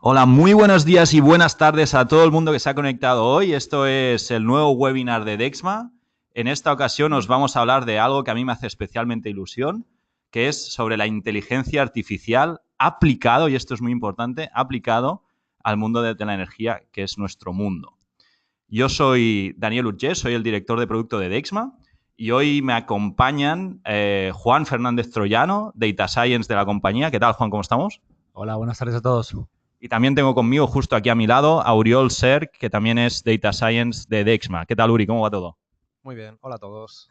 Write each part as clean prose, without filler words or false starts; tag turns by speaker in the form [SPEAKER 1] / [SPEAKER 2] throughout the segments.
[SPEAKER 1] Hola, muy buenos días y buenas tardes a todo el mundo que se ha conectado hoy. Esto es el nuevo webinar de Dexma. En esta ocasión os vamos a hablar de algo que a mí me hace especialmente ilusión, que es sobre la inteligencia artificial aplicado, y esto es muy importante, aplicado al mundo de la energía, que es nuestro mundo. Yo soy Daniel Urgés, soy el director de producto de Dexma y hoy me acompañan Juan Fernández Troyano, Data Science de la compañía. ¿Qué tal, Juan? ¿Cómo estamos?
[SPEAKER 2] Hola, buenas tardes a todos.
[SPEAKER 1] Y también tengo conmigo justo aquí a mi lado a Uriol Serk, que también es Data Science de Dexma. ¿Qué tal, Uri? ¿Cómo va todo?
[SPEAKER 3] Muy bien, hola a todos.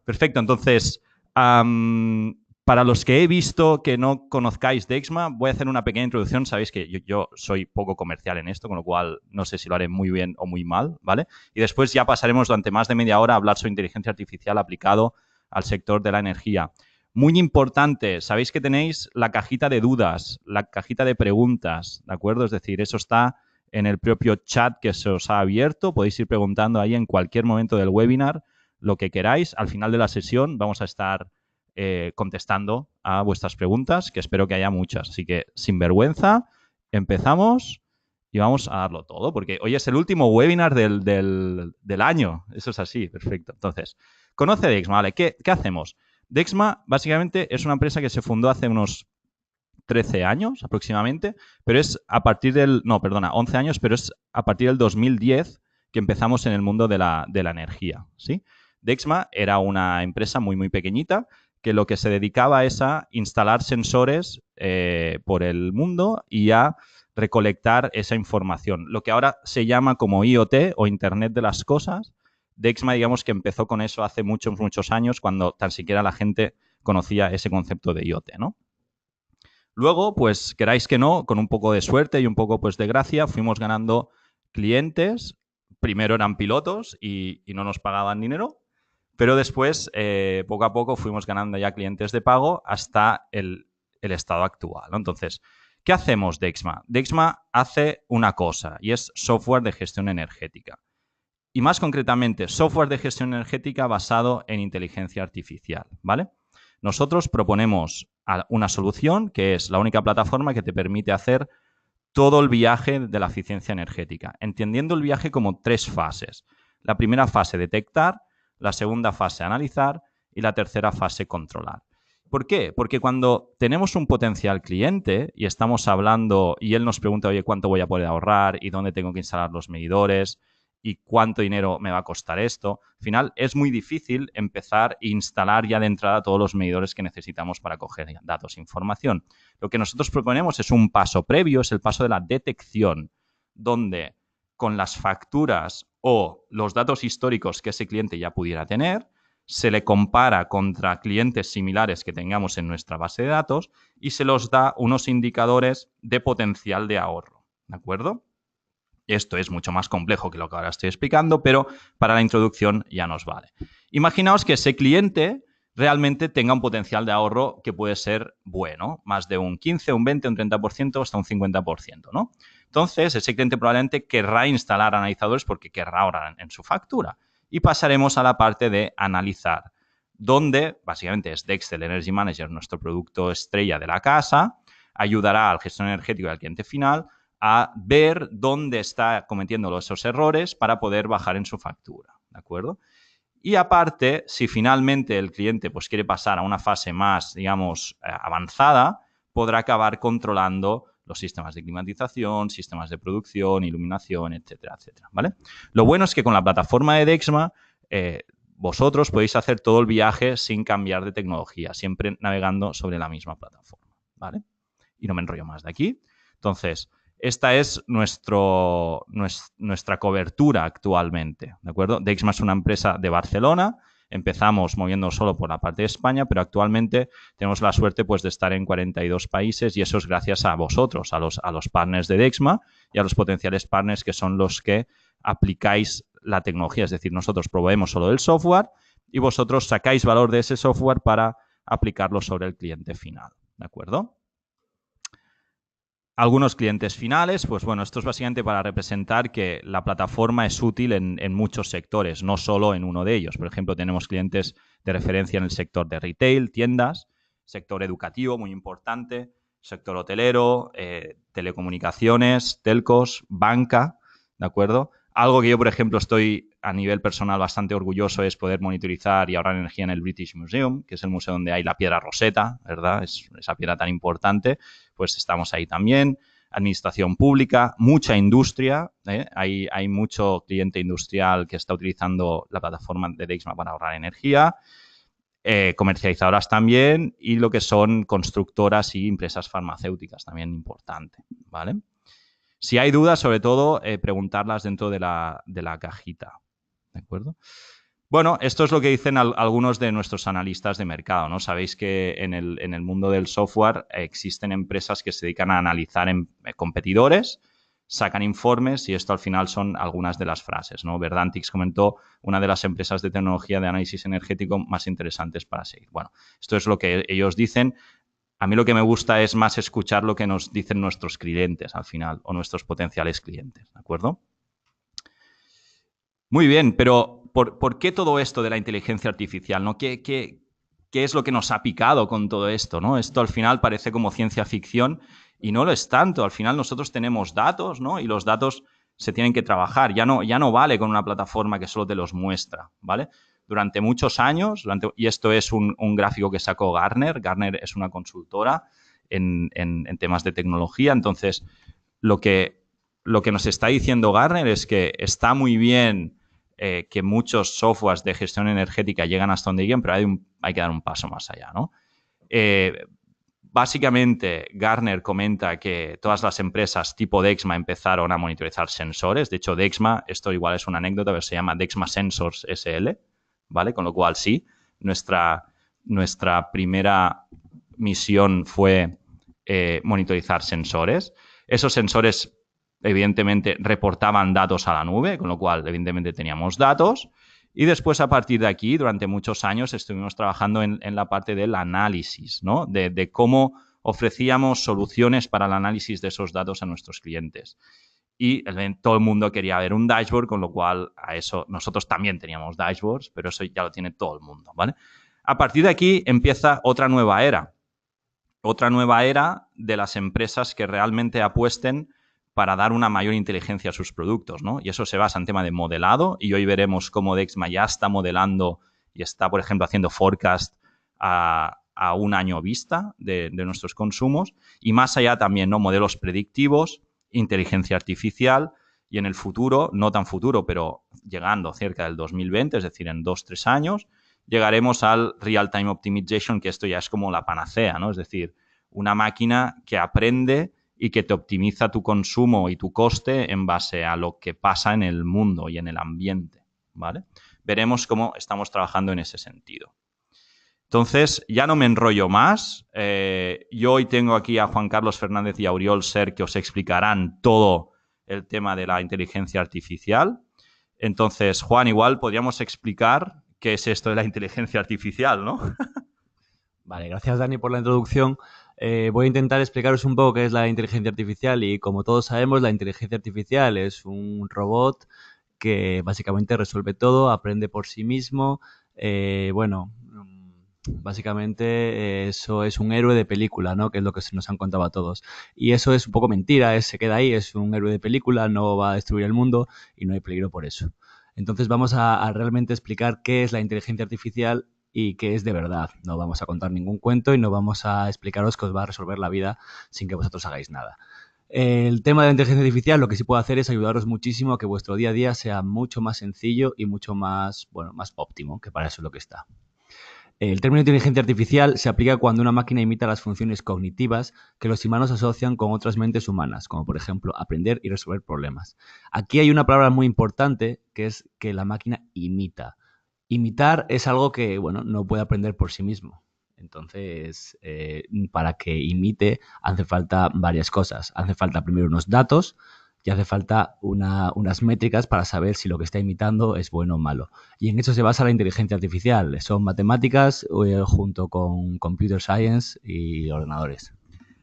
[SPEAKER 1] Perfecto, entonces, para los que he visto que no conozcáis Dexma, voy a hacer una pequeña introducción. Sabéis que yo soy poco comercial en esto, con lo cual no sé si lo haré muy bien o muy mal, ¿vale? Y después ya pasaremos durante más de media hora a hablar sobre inteligencia artificial aplicado al sector de la energía. Muy importante, sabéis que tenéis la cajita de dudas, la cajita de preguntas, ¿de acuerdo? Es decir, eso está en el propio chat que se os ha abierto. Podéis ir preguntando ahí en cualquier momento del webinar lo que queráis. Al final de la sesión vamos a estar contestando a vuestras preguntas, que espero que haya muchas. Así que, sin vergüenza, empezamos y vamos a darlo todo, porque hoy es el último webinar del año. Eso es así, perfecto. Entonces, conoce Dexma, ¿vale? ¿Qué hacemos? Dexma, básicamente, es una empresa que se fundó hace unos 13 años aproximadamente, pero es a partir del, no, perdona, 11 años, pero es a partir del 2010 que empezamos en el mundo de la energía, ¿sí? Dexma era una empresa muy, muy pequeñita que lo que se dedicaba es a instalar sensores por el mundo y a recolectar esa información. Lo que ahora se llama como IoT o Internet de las Cosas. Dexma, digamos que empezó con eso hace muchos, muchos años, cuando tan siquiera la gente conocía ese concepto de IoT, ¿no? Luego, pues queráis que no, con un poco de suerte y un poco pues de gracia, fuimos ganando clientes. Primero eran pilotos y no nos pagaban dinero, pero después, poco a poco, fuimos ganando ya clientes de pago hasta el estado actual, ¿no? Entonces, ¿qué hacemos Dexma? Dexma hace una cosa y es software de gestión energética. Y más concretamente, software de gestión energética basado en inteligencia artificial, ¿vale? Nosotros proponemos una solución que es la única plataforma que te permite hacer todo el viaje de la eficiencia energética, entendiendo el viaje como tres fases. La primera fase, detectar; la segunda fase, analizar; y la tercera fase, controlar. ¿Por qué? Porque cuando tenemos un potencial cliente y estamos hablando y él nos pregunta, oye, ¿cuánto voy a poder ahorrar? ¿Y dónde tengo que instalar los medidores? ¿Y cuánto dinero me va a costar esto? Al final es muy difícil empezar e instalar ya de entrada todos los medidores que necesitamos para coger datos e información. Lo que nosotros proponemos es un paso previo, es el paso de la detección, donde con las facturas o los datos históricos que ese cliente ya pudiera tener, se le compara contra clientes similares que tengamos en nuestra base de datos y se los da unos indicadores de potencial de ahorro. ¿De acuerdo? Esto es mucho más complejo que lo que ahora estoy explicando, pero para la introducción ya nos vale. Imaginaos que ese cliente realmente tenga un potencial de ahorro que puede ser bueno, más de un 15, un 20, un 30%, hasta un 50%, ¿no? Entonces, ese cliente probablemente querrá instalar analizadores porque querrá ahorrar en su factura. Y pasaremos a la parte de analizar, donde básicamente es Dextel Energy Manager, nuestro producto estrella de la casa, ayudará al gestor energético y al cliente final a ver dónde está cometiendo esos errores para poder bajar en su factura, ¿de acuerdo? Y aparte, si finalmente el cliente pues, quiere pasar a una fase más, digamos, avanzada, podrá acabar controlando los sistemas de climatización, sistemas de producción, iluminación, etcétera, etcétera, ¿vale? Lo bueno es que con la plataforma de Dexma vosotros podéis hacer todo el viaje sin cambiar de tecnología, siempre navegando sobre la misma plataforma, ¿vale? Y no me enrollo más de aquí. Entonces, esta es nuestra cobertura actualmente, ¿de acuerdo? Dexma es una empresa de Barcelona. Empezamos moviéndonos solo por la parte de España, pero actualmente tenemos la suerte pues, de estar en 42 países y eso es gracias a vosotros, a los partners de Dexma y a los potenciales partners que son los que aplicáis la tecnología. Es decir, nosotros proveemos solo el software y vosotros sacáis valor de ese software para aplicarlo sobre el cliente final, ¿de acuerdo? Algunos clientes finales, pues bueno, esto es básicamente para representar que la plataforma es útil en muchos sectores, no solo en uno de ellos. Por ejemplo, tenemos clientes de referencia en el sector de retail, tiendas, sector educativo, muy importante, sector hotelero, telecomunicaciones, telcos, banca, ¿de acuerdo? Algo que yo, por ejemplo, estoy a nivel personal bastante orgulloso es poder monitorizar y ahorrar energía en el British Museum, que es el museo donde hay la piedra Rosetta, ¿verdad? Es esa piedra tan importante, pues estamos ahí también. Administración pública, mucha industria, hay mucho cliente industrial que está utilizando la plataforma de Dexma para ahorrar energía, comercializadoras también y lo que son constructoras y empresas farmacéuticas, también importante, ¿vale? Si hay dudas, sobre todo, preguntarlas dentro de la cajita, ¿de acuerdo? Bueno, esto es lo que dicen algunos de nuestros analistas de mercado, ¿no? Sabéis que en el mundo del software existen empresas que se dedican a analizar competidores, sacan informes y esto al final son algunas de las frases, ¿no? Verdantix comentó una de las empresas de tecnología de análisis energético más interesantes para seguir. Bueno, esto es lo que ellos dicen. A mí lo que me gusta es más escuchar lo que nos dicen nuestros clientes al final o nuestros potenciales clientes, ¿de acuerdo? Muy bien, pero ¿por qué todo esto de la inteligencia artificial, ¿no? ¿Qué es lo que nos ha picado con todo esto, ¿no? Esto al final parece como ciencia ficción y no lo es tanto. Al final nosotros tenemos datos, ¿no? Y los datos se tienen que trabajar. Ya no vale con una plataforma que solo te los muestra, ¿vale? Durante muchos años, y esto es un gráfico que sacó Gartner. Gartner es una consultora en temas de tecnología. Entonces, lo que nos está diciendo Gartner es que está muy bien que muchos softwares de gestión energética llegan hasta donde lleguen, pero hay que dar un paso más allá, ¿no? Básicamente, Gartner comenta que todas las empresas tipo Dexma empezaron a monitorizar sensores. De hecho, Dexma, esto igual es una anécdota, pero se llama Dexma Sensors SL, ¿vale? Con lo cual, sí, nuestra primera misión fue monitorizar sensores. Esos sensores, evidentemente, reportaban datos a la nube, con lo cual, evidentemente, teníamos datos. Y después, a partir de aquí, durante muchos años, estuvimos trabajando en la parte del análisis, ¿no? De cómo ofrecíamos soluciones para el análisis de esos datos a nuestros clientes. Y todo el mundo quería ver un dashboard, con lo cual a eso nosotros también teníamos dashboards, pero eso ya lo tiene todo el mundo, ¿vale? A partir de aquí empieza otra nueva era. Otra nueva era de las empresas que realmente apuesten para dar una mayor inteligencia a sus productos, ¿no? Y eso se basa en tema de modelado y hoy veremos cómo Dexma ya está modelando y está, por ejemplo, haciendo forecast a un año vista de nuestros consumos y más allá también, ¿no? Modelos predictivos, inteligencia artificial y en el futuro, no tan futuro, pero llegando cerca del 2020, es decir, en 2-3 años, llegaremos al Real-Time Optimization, que esto ya es como la panacea, ¿no? Es decir, una máquina que aprende y que te optimiza tu consumo y tu coste en base a lo que pasa en el mundo y en el ambiente, ¿vale? Veremos cómo estamos trabajando en ese sentido. Entonces, ya no me enrollo más. Yo hoy tengo aquí a Juan Carlos Fernández y a Oriol Ser que os explicarán todo el tema de la inteligencia artificial. Entonces, Juan, igual podríamos explicar qué es esto de la inteligencia artificial, ¿no?
[SPEAKER 3] Vale, gracias Dani por la introducción. Voy a intentar explicaros un poco qué es la inteligencia artificial y como todos sabemos, la inteligencia artificial es un robot que básicamente resuelve todo, aprende por sí mismo. Básicamente eso es un héroe de película, ¿no? Que es lo que nos han contado a todos. Y eso es un poco mentira, se queda ahí, es un héroe de película, no va a destruir el mundo y no hay peligro por eso. Entonces vamos a realmente explicar qué es la inteligencia artificial y qué es de verdad. No vamos a contar ningún cuento y no vamos a explicaros que os va a resolver la vida sin que vosotros hagáis nada. El tema de la inteligencia artificial lo que sí puede hacer es ayudaros muchísimo a que vuestro día a día sea mucho más sencillo y mucho más, más óptimo, que para eso es lo que está. El término inteligencia artificial se aplica cuando una máquina imita las funciones cognitivas que los humanos asocian con otras mentes humanas, como por ejemplo aprender y resolver problemas. Aquí hay una palabra muy importante que es que la máquina imita. Imitar es algo que, no puede aprender por sí mismo. Entonces, para que imite hace falta varias cosas. Hace falta primero unos datos y hace falta unas métricas para saber si lo que está imitando es bueno o malo. Y en eso se basa la inteligencia artificial. Son matemáticas junto con computer science y ordenadores.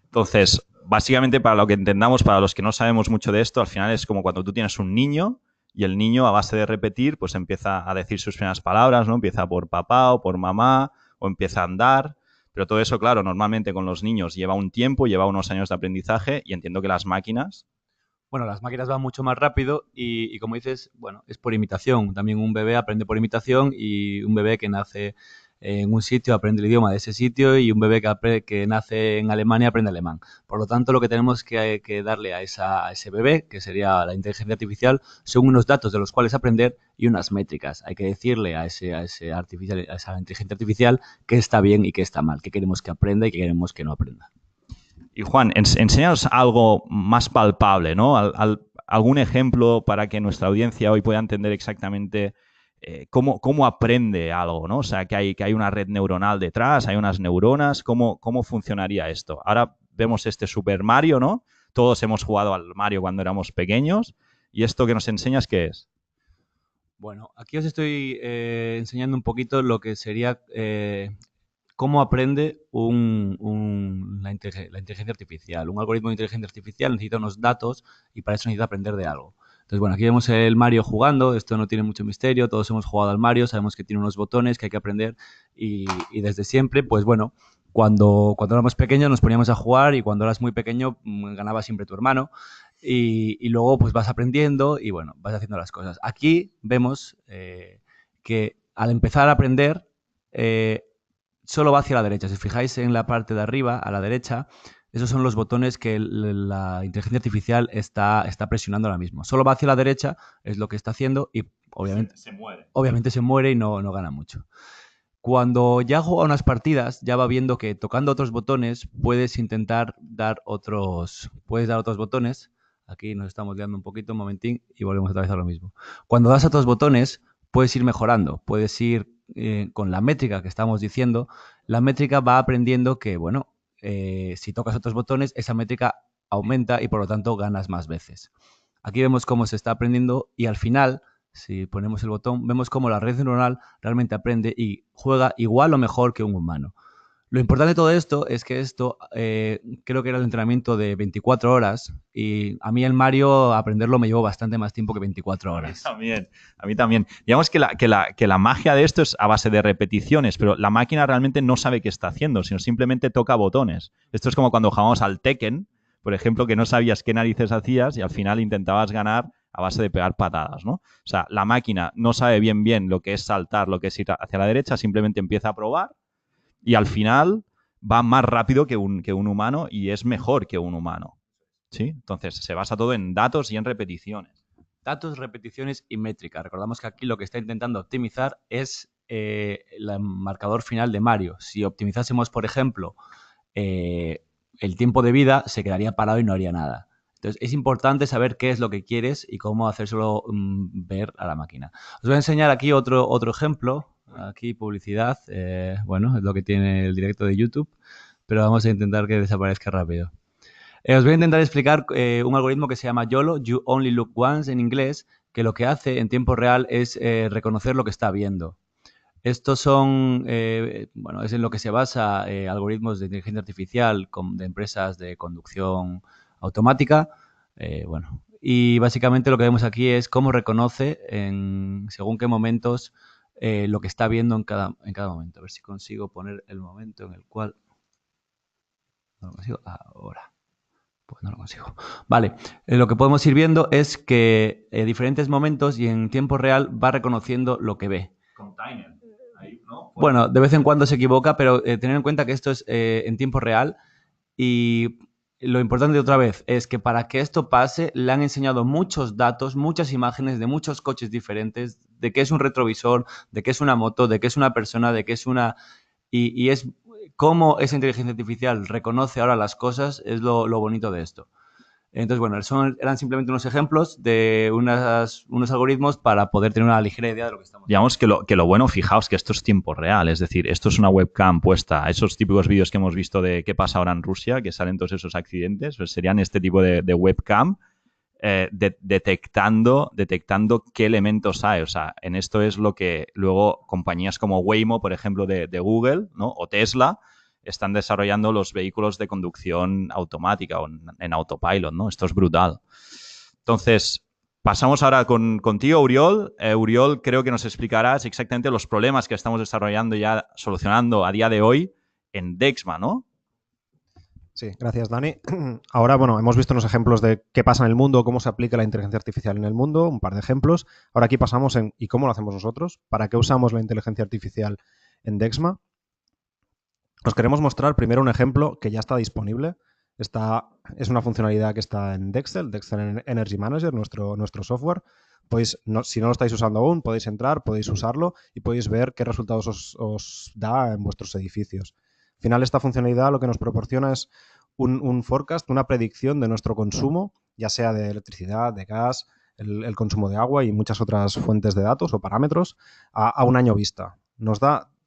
[SPEAKER 1] Entonces, básicamente para lo que entendamos, para los que no sabemos mucho de esto, al final es como cuando tú tienes un niño y el niño a base de repetir pues empieza a decir sus primeras palabras, ¿no? Empieza por papá o por mamá o empieza a andar. Pero todo eso, claro, normalmente con los niños lleva un tiempo, lleva unos años de aprendizaje y entiendo que las máquinas...
[SPEAKER 3] Bueno, las máquinas van mucho más rápido y como dices, bueno, es por imitación. También un bebé aprende por imitación y un bebé que nace en un sitio aprende el idioma de ese sitio y un bebé que nace en Alemania aprende alemán. Por lo tanto, lo que tenemos que darle a ese bebé, que sería la inteligencia artificial, son unos datos de los cuales aprender y unas métricas. Hay que decirle a esa inteligencia artificial qué está bien y qué está mal, qué queremos que aprenda y qué queremos que no aprenda.
[SPEAKER 1] Y Juan, enséñanos algo más palpable, ¿no? Algún ejemplo para que nuestra audiencia hoy pueda entender exactamente cómo aprende algo, ¿no? O sea, que hay una red neuronal detrás, hay unas neuronas, ¿cómo funcionaría esto? Ahora vemos este Super Mario, ¿no? Todos hemos jugado al Mario cuando éramos pequeños. ¿Y esto que nos enseñas qué es?
[SPEAKER 3] Bueno, aquí os estoy enseñando un poquito lo que sería cómo aprende la inteligencia artificial. Un algoritmo de inteligencia artificial necesita unos datos y para eso necesita aprender de algo. Entonces, bueno, aquí vemos el Mario jugando, esto no tiene mucho misterio, todos hemos jugado al Mario, sabemos que tiene unos botones que hay que aprender y desde siempre, pues bueno, cuando éramos pequeños nos poníamos a jugar y cuando eras muy pequeño ganaba siempre tu hermano y luego pues vas aprendiendo y bueno, vas haciendo las cosas. Aquí vemos que al empezar a aprender solo va hacia la derecha. Si os fijáis en la parte de arriba, a la derecha, esos son los botones que la inteligencia artificial está presionando ahora mismo. Solo va hacia la derecha, es lo que está haciendo y obviamente
[SPEAKER 1] Se muere.
[SPEAKER 3] Obviamente se muere y no gana mucho. Cuando ya juega unas partidas, ya va viendo que tocando otros botones puedes intentar dar otros botones. Aquí nos estamos liando un poquito, un momentín, y volvemos otra vez a lo mismo. Cuando das a otros botones, puedes ir mejorando, puedes ir con la métrica que estamos diciendo. La métrica va aprendiendo que, bueno, si tocas otros botones, esa métrica aumenta y por lo tanto ganas más veces. Aquí vemos cómo se está aprendiendo y al final, si ponemos el botón, vemos cómo la red neuronal realmente aprende y juega igual o mejor que un humano. Lo importante de todo esto es que esto creo que era el entrenamiento de 24 horas y a mí el Mario aprenderlo me llevó bastante más tiempo que 24 horas.
[SPEAKER 1] A mí también. Digamos que la magia de esto es a base de repeticiones, pero la máquina realmente no sabe qué está haciendo, sino simplemente toca botones. Esto es como cuando jugábamos al Tekken, por ejemplo, que no sabías qué narices hacías y al final intentabas ganar a base de pegar patadas, ¿no? O sea, la máquina no sabe bien lo que es saltar, lo que es ir hacia la derecha, simplemente empieza a probar y al final va más rápido que un humano y es mejor que un humano. ¿Sí? Entonces, se basa todo en datos y en repeticiones.
[SPEAKER 3] Datos, repeticiones y métrica. Recordamos que aquí lo que está intentando optimizar es el marcador final de Mario. Si optimizásemos, por ejemplo, el tiempo de vida, se quedaría parado y no haría nada. Entonces, es importante saber qué es lo que quieres y cómo hacérselo ver a la máquina. Os voy a enseñar aquí otro ejemplo. Aquí publicidad. Bueno, es lo que tiene el directo de YouTube, pero vamos a intentar que desaparezca rápido. Os voy a intentar explicar un algoritmo que se llama YOLO, You Only Look Once en inglés, que lo que hace en tiempo real es reconocer lo que está viendo. Estos son, bueno, es en lo que se basa algoritmos de inteligencia artificial de empresas de conducción automática. Bueno, y básicamente lo que vemos aquí es cómo reconoce según qué momentos lo que está viendo en cada momento. A ver si consigo poner el momento en el cual... No lo consigo. Ahora. Pues no lo consigo. Vale, lo que podemos ir viendo es que en diferentes momentos y en tiempo real va reconociendo lo que ve.
[SPEAKER 1] Con timer. Ahí, ¿no?
[SPEAKER 3] Bueno, de vez en cuando se equivoca, pero tener en cuenta que esto es en tiempo real y lo importante otra vez es que para que esto pase le han enseñado muchos datos, muchas imágenes de muchos coches diferentes, de qué es un retrovisor, de qué es una moto, de qué es una persona, de qué es una... Y es cómo esa inteligencia artificial reconoce ahora las cosas es lo bonito de esto. Entonces, bueno, eran simplemente unos ejemplos de unos algoritmos para poder tener una ligera idea de lo que estamos haciendo.
[SPEAKER 1] Digamos que lo bueno, fijaos que esto es tiempo real, es decir, esto es una webcam puesta. Esos típicos vídeos que hemos visto de qué pasa ahora en Rusia, que salen todos esos accidentes, pues serían este tipo de webcam detectando qué elementos hay. O sea, en esto es lo que luego compañías como Waymo, por ejemplo, de Google, ¿no? O Tesla, están desarrollando los vehículos de conducción automática o en autopilot, ¿no? Esto es brutal. Entonces, pasamos ahora contigo, Uriol. Uriol, creo que nos explicarás exactamente los problemas que estamos desarrollando ya, solucionando a día de hoy en Dexma, ¿no?
[SPEAKER 2] Sí, gracias, Dani. Ahora, bueno, hemos visto unos ejemplos de qué pasa en el mundo, cómo se aplica la inteligencia artificial en el mundo, un par de ejemplos. Ahora aquí pasamos en ¿y cómo lo hacemos nosotros? ¿Para qué usamos la inteligencia artificial en Dexma? Os queremos mostrar primero un ejemplo que ya está disponible. Es una funcionalidad que está en Dexel Energy Manager, nuestro software. Si no lo estáis usando aún, podéis entrar, podéis usarlo y podéis ver qué resultados os da en vuestros edificios. Al final, esta funcionalidad lo que nos proporciona es un forecast, una predicción de nuestro consumo, ya sea de electricidad, de gas, el consumo de agua y muchas otras fuentes de datos o parámetros a un año vista.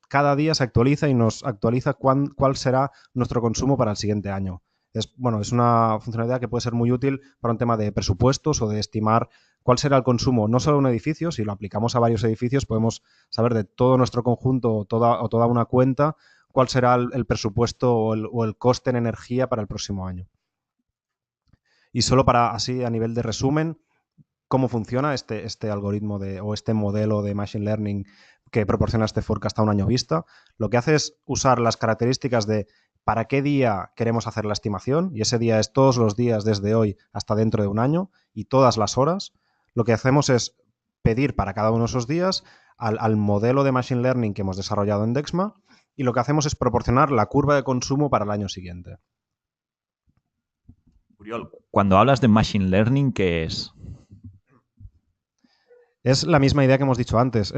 [SPEAKER 2] Cada día se actualiza y nos actualiza cuál será nuestro consumo para el siguiente año. Es una funcionalidad que puede ser muy útil para un tema de presupuestos o de estimar cuál será el consumo, no solo de un edificio. Si lo aplicamos a varios edificios, podemos saber de todo nuestro conjunto o toda una cuenta cuál será el presupuesto o el coste en energía para el próximo año. Y solo para, así, a nivel de resumen, cómo funciona este algoritmo o este modelo de Machine Learning que proporciona este forecast a un año vista. Lo que hace es usar las características de para qué día queremos hacer la estimación, y ese día es todos los días desde hoy hasta dentro de un año y todas las horas. Lo que hacemos es pedir para cada uno de esos días al modelo de Machine Learning que hemos desarrollado en Dexma, y lo que hacemos es proporcionar la curva de consumo para el año siguiente.
[SPEAKER 1] Uriol, cuando hablas de Machine Learning, ¿qué es?
[SPEAKER 2] Es la misma idea que hemos dicho antes.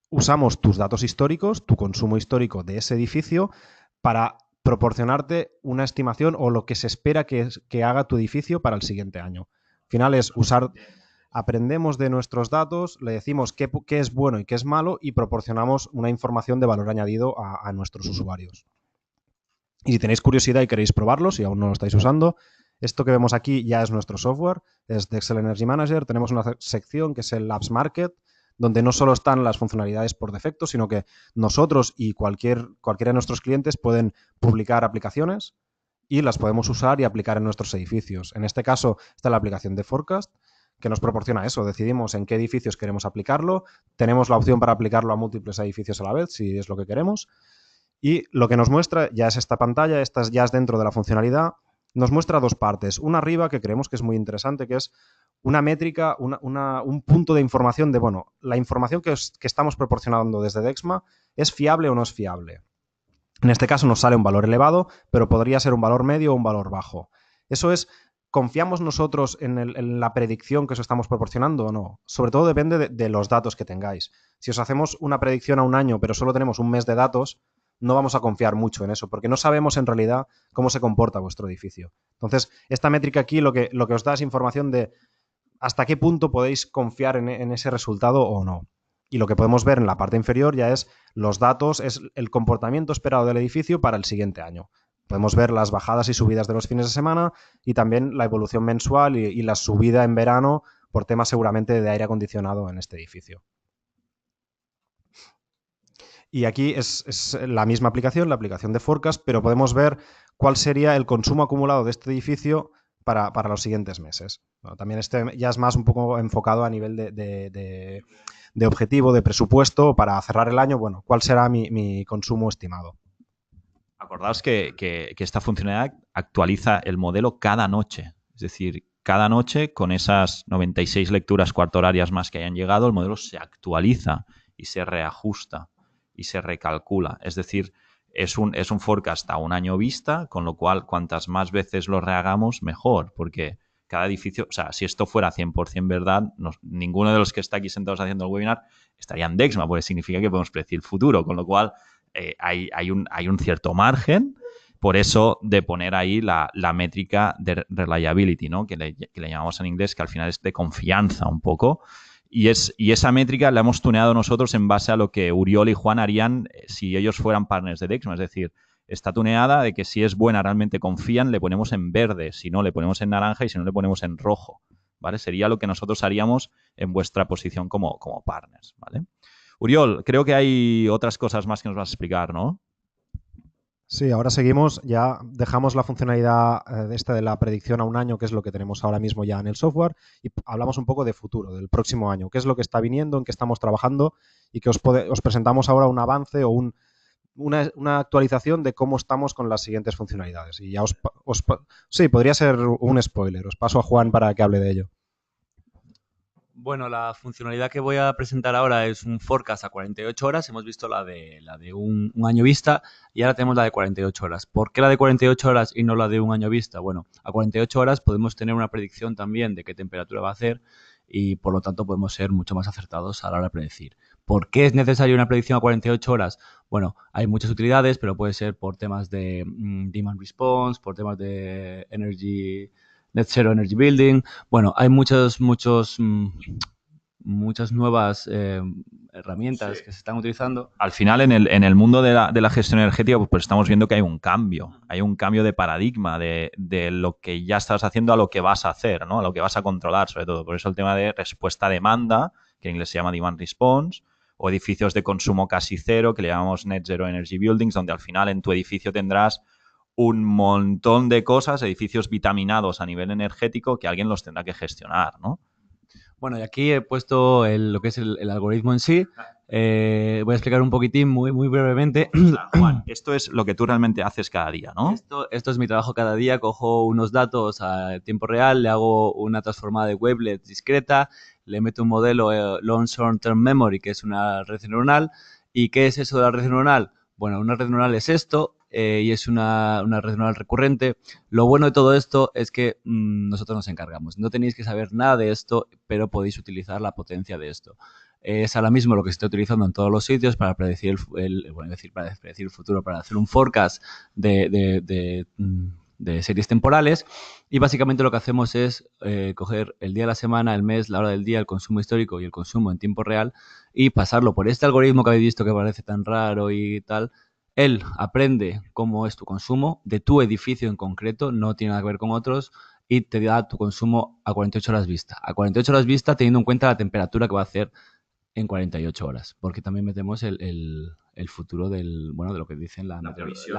[SPEAKER 2] Usamos tus datos históricos, tu consumo histórico de ese edificio, para proporcionarte una estimación o lo que se espera que haga tu edificio para el siguiente año. Al final aprendemos de nuestros datos, le decimos qué es bueno y qué es malo y proporcionamos una información de valor añadido a nuestros usuarios. Y si tenéis curiosidad y queréis probarlo, si aún no lo estáis usando, esto que vemos aquí ya es nuestro software, es Dexel Energy Manager. Tenemos una sección que es el Labs Market, donde no solo están las funcionalidades por defecto, sino que nosotros y cualquiera de nuestros clientes pueden publicar aplicaciones y las podemos usar y aplicar en nuestros edificios. En este caso está la aplicación de Forecast, que nos proporciona eso. Decidimos en qué edificios queremos aplicarlo. Tenemos la opción para aplicarlo a múltiples edificios a la vez, si es lo que queremos. Y lo que nos muestra ya es esta pantalla, esta ya es dentro de la funcionalidad. Nos muestra dos partes. Una arriba, que creemos que es muy interesante, que es una métrica, un punto de información de, bueno, la información que estamos proporcionando desde Dexma, ¿es fiable o no es fiable? En este caso nos sale un valor elevado, pero podría ser un valor medio o un valor bajo. Eso es, ¿confiamos nosotros en la predicción que os estamos proporcionando o no? Sobre todo depende de los datos que tengáis. Si os hacemos una predicción a un año, pero solo tenemos un mes de datos, no vamos a confiar mucho en eso, porque no sabemos en realidad cómo se comporta vuestro edificio. Entonces, esta métrica aquí lo que os da es información de hasta qué punto podéis confiar en ese resultado o no. Y lo que podemos ver en la parte inferior ya es los datos, es el comportamiento esperado del edificio para el siguiente año. Podemos ver las bajadas y subidas de los fines de semana y también la evolución mensual y la subida en verano por temas seguramente de aire acondicionado en este edificio. Y aquí es la misma aplicación, la aplicación de Forecast, pero podemos ver cuál sería el consumo acumulado de este edificio para los siguientes meses. Bueno, también este ya es más un poco enfocado a nivel de objetivo, de presupuesto, para cerrar el año, bueno, ¿cuál será mi consumo estimado?
[SPEAKER 1] Acordaos que esta funcionalidad actualiza el modelo cada noche. Es decir, cada noche, con esas 96 lecturas cuarto horarias más que hayan llegado, el modelo se actualiza y se reajusta y se recalcula. Es decir, es un forecast a un año vista, con lo cual cuantas más veces lo rehagamos, mejor, porque cada edificio, o sea, si esto fuera 100% verdad, ninguno de los que está aquí sentados haciendo el webinar estaría en Dexma, porque significa que podemos predecir el futuro, con lo cual hay un cierto margen, por eso de poner ahí la métrica de reliability, ¿no? que le llamamos en inglés, que al final es de confianza un poco. Y esa métrica la hemos tuneado nosotros en base a lo que Uriol y Juan harían si ellos fueran partners de Dexma. Es decir, está tuneada de que si es buena, realmente confían, le ponemos en verde, si no, le ponemos en naranja y si no, le ponemos en rojo. ¿Vale? Sería lo que nosotros haríamos en vuestra posición como partners. ¿Vale? Uriol, creo que hay otras cosas más que nos vas a explicar, ¿no?
[SPEAKER 2] Sí, ahora seguimos, ya dejamos la funcionalidad de la predicción a un año, que es lo que tenemos ahora mismo ya en el software, y hablamos un poco de futuro, del próximo año, qué es lo que está viniendo, en qué estamos trabajando, y que os presentamos ahora un avance o una actualización de cómo estamos con las siguientes funcionalidades. Y ya sí, podría ser un spoiler. Os paso a Juan para que hable de ello.
[SPEAKER 3] Bueno, la funcionalidad que voy a presentar ahora es un forecast a 48 horas. Hemos visto la de un año vista y ahora tenemos la de 48 horas. ¿Por qué la de 48 horas y no la de un año vista? Bueno, a 48 horas podemos tener una predicción también de qué temperatura va a hacer y por lo tanto podemos ser mucho más acertados a la hora de predecir. ¿Por qué es necesaria una predicción a 48 horas? Bueno, hay muchas utilidades, pero puede ser por temas de demand response, por temas de net zero energy building. Bueno, hay muchas nuevas herramientas que se están utilizando.
[SPEAKER 1] Al final, en el mundo de la gestión energética, pues estamos viendo que hay un cambio de paradigma de lo que ya estás haciendo a lo que vas a hacer, ¿no? A lo que vas a controlar, sobre todo. Por eso el tema de respuesta a demanda, que en inglés se llama demand response, o edificios de consumo casi cero, que le llamamos net zero energy buildings, donde al final en tu edificio tendrás un montón de cosas, edificios vitaminados a nivel energético, que alguien los tendrá que gestionar, ¿no?
[SPEAKER 3] Bueno, y aquí he puesto lo que es el algoritmo en sí. Voy a explicar un poquitín, muy, muy brevemente.
[SPEAKER 1] Juan, esto es lo que tú realmente haces cada día, ¿no?
[SPEAKER 3] Esto es mi trabajo cada día. Cojo unos datos a tiempo real, le hago una transformada de wavelet discreta, le meto un modelo Long Short Term Memory, que es una red neuronal. ¿Y qué es eso de la red neuronal? Bueno, una red neuronal es esto y es una red neuronal recurrente. Lo bueno de todo esto es que nosotros nos encargamos. No tenéis que saber nada de esto, pero podéis utilizar la potencia de esto. Es ahora mismo lo que se está utilizando en todos los sitios para predecir para predecir el futuro, para hacer un forecast de series temporales. Y básicamente lo que hacemos es coger el día de la semana, el mes, la hora del día, el consumo histórico y el consumo en tiempo real y pasarlo por este algoritmo que habéis visto que parece tan raro y tal. Él aprende cómo es tu consumo de tu edificio en concreto, no tiene nada que ver con otros, y te da tu consumo a 48 horas vista. A 48 horas vista teniendo en cuenta la temperatura que va a hacer en 48 horas, porque también metemos el futuro de lo que dicen la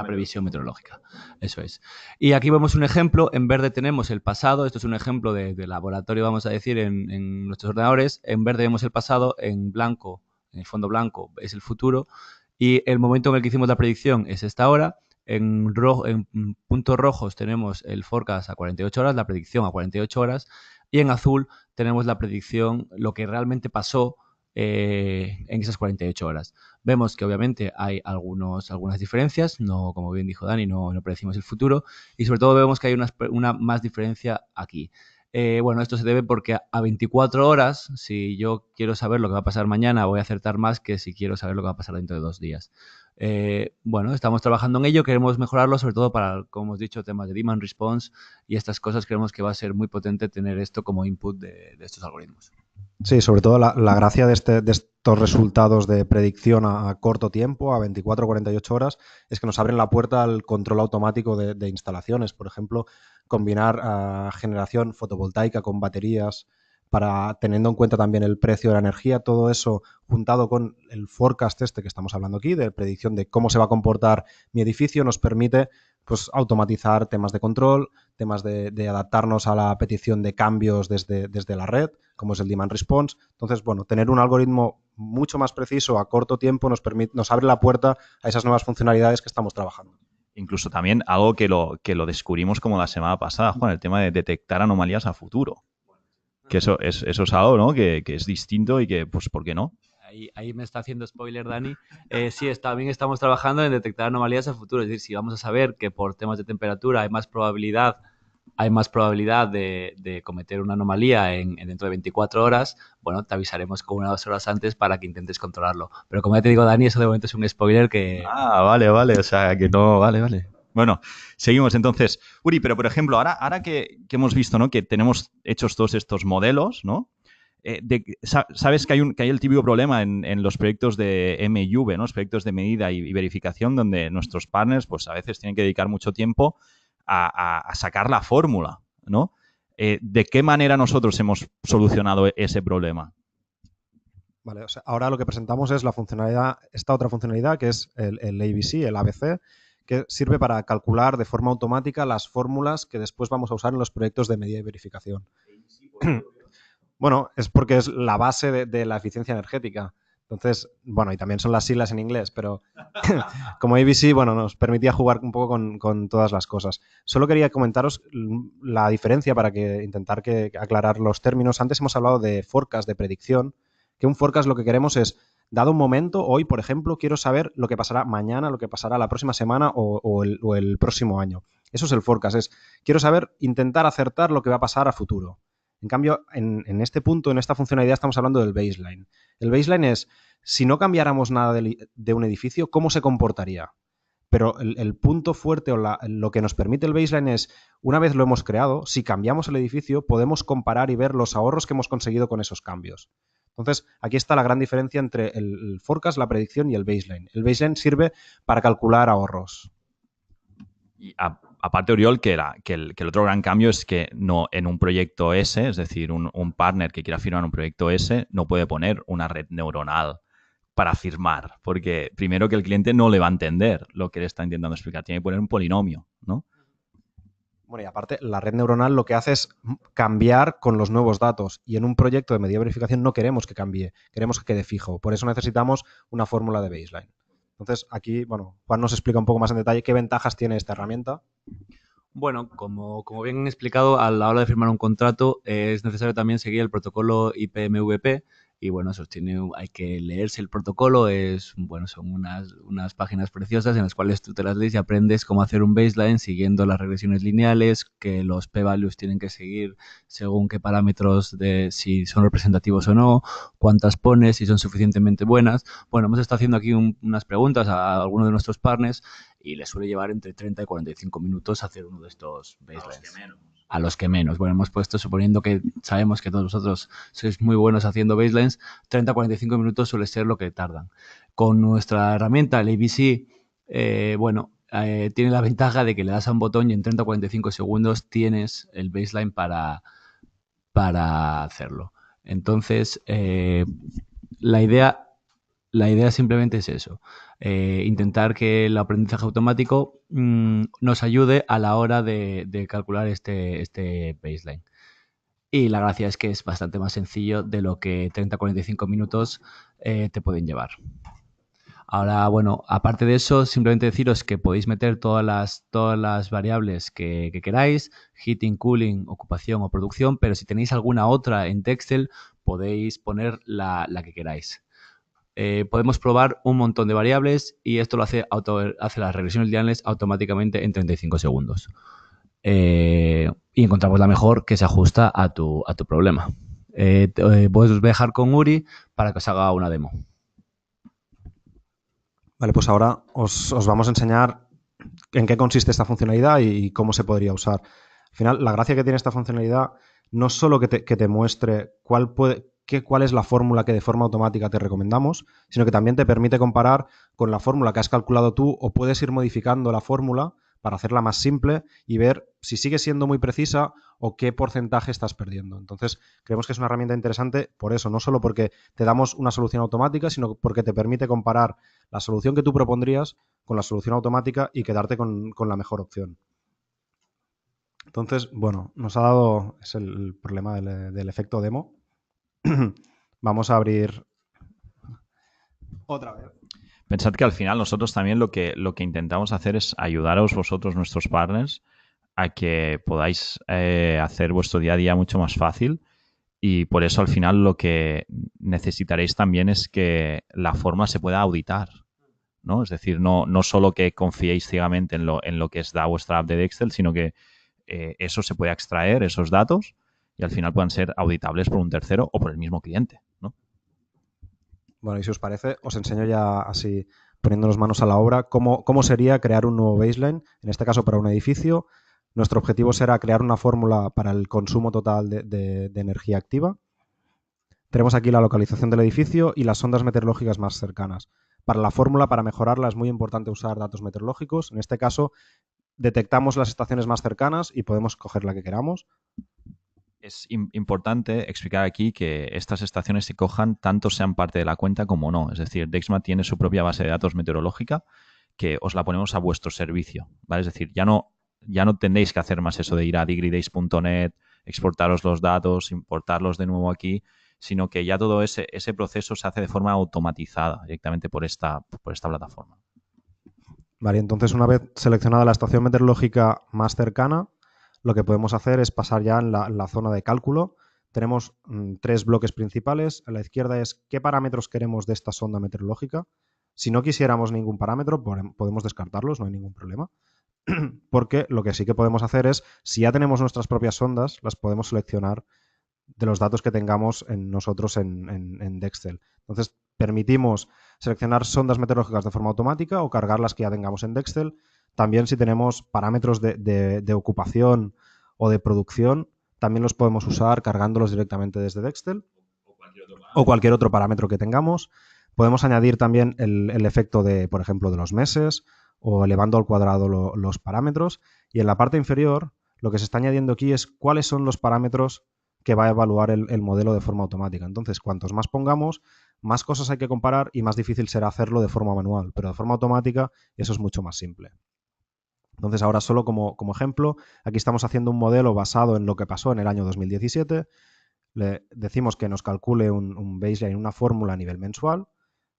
[SPEAKER 3] previsión meteorológica. Eso es. Y aquí vemos un ejemplo, en verde tenemos el pasado, esto es un ejemplo de laboratorio, vamos a decir, en nuestros ordenadores, en verde vemos el pasado, en blanco, en el fondo blanco es el futuro, y el momento en el que hicimos la predicción es esta hora. En puntos rojos tenemos el forecast a 48 horas, la predicción a 48 horas, y en azul tenemos la predicción, lo que realmente pasó en esas 48 horas. Vemos que obviamente hay algunas diferencias, no, como bien dijo Dani, no predecimos el futuro, y sobre todo vemos que hay una más diferencia aquí. Bueno, esto se debe porque a 24 horas, si yo quiero saber lo que va a pasar mañana, voy a acertar más que si quiero saber lo que va a pasar dentro de 2 días. Bueno, estamos trabajando en ello, queremos mejorarlo, sobre todo para, como hemos dicho, temas de demand response y estas cosas. Creemos que va a ser muy potente tener esto como input de estos algoritmos.
[SPEAKER 2] Sí, sobre todo la gracia de estos resultados de predicción a corto tiempo, a 24 o 48 horas, es que nos abren la puerta al control automático de instalaciones. Por ejemplo, combinar generación fotovoltaica con baterías, teniendo en cuenta también el precio de la energía, todo eso juntado con el forecast que estamos hablando aquí, de predicción de cómo se va a comportar mi edificio, nos permite pues automatizar temas de control, temas de adaptarnos a la petición de cambios desde la red, como es el demand response. Entonces, bueno, tener un algoritmo mucho más preciso a corto tiempo nos abre la puerta a esas nuevas funcionalidades que estamos trabajando.
[SPEAKER 1] Incluso también algo que lo descubrimos como la semana pasada, Juan, el tema de detectar anomalías a futuro. Que eso es algo, ¿no? que es distinto y que, pues, ¿por qué no?
[SPEAKER 3] Ahí me está haciendo spoiler, Dani. Sí, también estamos trabajando en detectar anomalías a futuro. Es decir, si vamos a saber que por temas de temperatura hay más probabilidad de cometer una anomalía dentro de 24 horas, bueno, te avisaremos con 1 o 2 horas antes para que intentes controlarlo. Pero como ya te digo, Dani, eso de momento es un spoiler que...
[SPEAKER 1] Ah, vale. O sea, que no... Vale. Bueno, seguimos entonces. Uri, pero por ejemplo, ahora que hemos visto, ¿no? Que tenemos hechos todos estos modelos, ¿no? Sabes que hay el típico problema en los proyectos de MV, ¿no? Los proyectos de medida y verificación, donde nuestros partners, pues a veces tienen que dedicar mucho tiempo a sacar la fórmula, ¿no? ¿De qué manera nosotros hemos solucionado ese problema?
[SPEAKER 2] Vale, o sea, ahora lo que presentamos es esta otra funcionalidad que es el ABC, el ABC, que sirve para calcular de forma automática las fórmulas que después vamos a usar en los proyectos de medida y verificación. Bueno, es porque es la base de la eficiencia energética. Entonces, bueno, y también son las siglas en inglés, pero como ABC, bueno, nos permitía jugar un poco con todas las cosas. Solo quería comentaros la diferencia para intentar aclarar los términos. Antes hemos hablado de forecast, de predicción, que un forecast lo que queremos es, dado un momento, hoy, por ejemplo, quiero saber lo que pasará mañana, lo que pasará la próxima semana o el próximo año. Eso es el forecast, quiero saber, intentar acertar lo que va a pasar a futuro. En cambio, en este punto, en esta funcionalidad, estamos hablando del baseline. El baseline es, si no cambiáramos nada de un edificio, ¿cómo se comportaría? Pero el punto fuerte o lo que nos permite el baseline es, una vez lo hemos creado, si cambiamos el edificio, podemos comparar y ver los ahorros que hemos conseguido con esos cambios. Entonces, aquí está la gran diferencia entre el forecast, la predicción y el baseline. El baseline sirve para calcular ahorros.
[SPEAKER 1] Y aparte, Oriol, que el otro gran cambio es que no en un proyecto S, es decir, un partner que quiera firmar un proyecto S, no puede poner una red neuronal para firmar, porque primero que el cliente no le va a entender lo que le está intentando explicar, tiene que poner un polinomio, ¿no?
[SPEAKER 2] Bueno, y aparte, la red neuronal lo que hace es cambiar con los nuevos datos, y en un proyecto de medida de verificación no queremos que cambie, queremos que quede fijo. Por eso necesitamos una fórmula de baseline. Entonces, aquí, bueno, Juan nos explica un poco más en detalle qué ventajas tiene esta herramienta.
[SPEAKER 3] Bueno, como bien han explicado, a la hora de firmar un contrato es necesario también seguir el protocolo IPMVP y bueno, hay que leerse el protocolo, son unas páginas preciosas en las cuales tú te las lees y aprendes cómo hacer un baseline siguiendo las regresiones lineales, que los p-values tienen que seguir según qué parámetros de si son representativos o no, cuántas pones, si son suficientemente buenas. Bueno, hemos estado haciendo aquí unas preguntas a algunos de nuestros partners y les suele llevar entre 30 y 45 minutos hacer uno de estos baselines. A los que menos. Bueno, hemos puesto, suponiendo que sabemos que todos vosotros sois muy buenos haciendo baselines, 30 a 45 minutos suele ser lo que tardan. Con nuestra herramienta, el ABC, tiene la ventaja de que le das a un botón y en 30 a 45 segundos tienes el baseline para hacerlo. Entonces, la idea simplemente es eso. Intentar que el aprendizaje automático nos ayude a la hora de calcular este baseline. Y la gracia es que es bastante más sencillo de lo que 30-45 minutos te pueden llevar. Ahora, bueno, aparte de eso, simplemente deciros que podéis meter todas las variables que queráis, heating, cooling, ocupación o producción, pero si tenéis alguna otra en Texel, podéis poner la que queráis. Podemos probar un montón de variables y esto lo hace las regresiones lineales automáticamente en 35 segundos. Y encontramos la mejor que se ajusta a tu problema. Os voy a dejar con Uri para que os haga una demo.
[SPEAKER 2] Vale, pues ahora os vamos a enseñar en qué consiste esta funcionalidad y cómo se podría usar. Al final, la gracia que tiene esta funcionalidad no es solo que te muestre cuál es la fórmula que de forma automática te recomendamos, sino que también te permite comparar con la fórmula que has calculado tú, o puedes ir modificando la fórmula para hacerla más simple y ver si sigue siendo muy precisa o qué porcentaje estás perdiendo. Entonces, creemos que es una herramienta interesante por eso, no solo porque te damos una solución automática, sino porque te permite comparar la solución que tú propondrías con la solución automática y quedarte con la mejor opción. Entonces, bueno, nos ha dado, es el problema del efecto demo. Vamos a abrir otra vez.
[SPEAKER 1] Pensad que al final nosotros también lo que intentamos hacer es ayudaros vosotros, nuestros partners, a que podáis hacer vuestro día a día mucho más fácil, y por eso al final lo que necesitaréis también es que la forma se pueda auditar, ¿no? Es decir, no solo que confiéis ciegamente en lo que da vuestra app de Dexel, sino que eso se pueda extraer, esos datos, y al final puedan ser auditables por un tercero o por el mismo cliente, ¿no?
[SPEAKER 2] Bueno, y si os parece, os enseño ya así, poniéndonos manos a la obra, cómo sería crear un nuevo baseline, en este caso para un edificio. Nuestro objetivo será crear una fórmula para el consumo total de energía activa. Tenemos aquí la localización del edificio y las sondas meteorológicas más cercanas. Para la fórmula, para mejorarla, es muy importante usar datos meteorológicos. En este caso, detectamos las estaciones más cercanas y podemos coger la que queramos.
[SPEAKER 1] Es importante explicar aquí que estas estaciones se cojan tanto sean parte de la cuenta como no. Es decir, Dexma tiene su propia base de datos meteorológica que os la ponemos a vuestro servicio, ¿vale? Es decir, ya no tendréis que hacer más eso de ir a digridays.net, exportaros los datos, importarlos de nuevo aquí. sino que ya todo ese proceso se hace de forma automatizada directamente por esta plataforma.
[SPEAKER 2] Vale, entonces una vez seleccionada la estación meteorológica más cercana, lo que podemos hacer es pasar ya en la zona de cálculo. Tenemos 3 bloques principales. A la izquierda es qué parámetros queremos de esta sonda meteorológica. Si no quisiéramos ningún parámetro, podemos descartarlos, no hay ningún problema. Porque lo que sí que podemos hacer es, si ya tenemos nuestras propias sondas, las podemos seleccionar de los datos que tengamos nosotros en Dexcel. Entonces, permitimos seleccionar sondas meteorológicas de forma automática o cargar las que ya tengamos en Dexcel. También si tenemos parámetros de ocupación o de producción, también los podemos usar cargándolos directamente desde Dexcel o cualquier otro parámetro que tengamos. Podemos añadir también el efecto de, por ejemplo, de los meses o elevando al cuadrado los parámetros. Y en la parte inferior, lo que se está añadiendo aquí es cuáles son los parámetros que va a evaluar el modelo de forma automática. Entonces, cuantos más pongamos, más cosas hay que comparar y más difícil será hacerlo de forma manual. Pero de forma automática eso es mucho más simple. Entonces, ahora solo como ejemplo, aquí estamos haciendo un modelo basado en lo que pasó en el año 2017. Le decimos que nos calcule un baseline, una fórmula a nivel mensual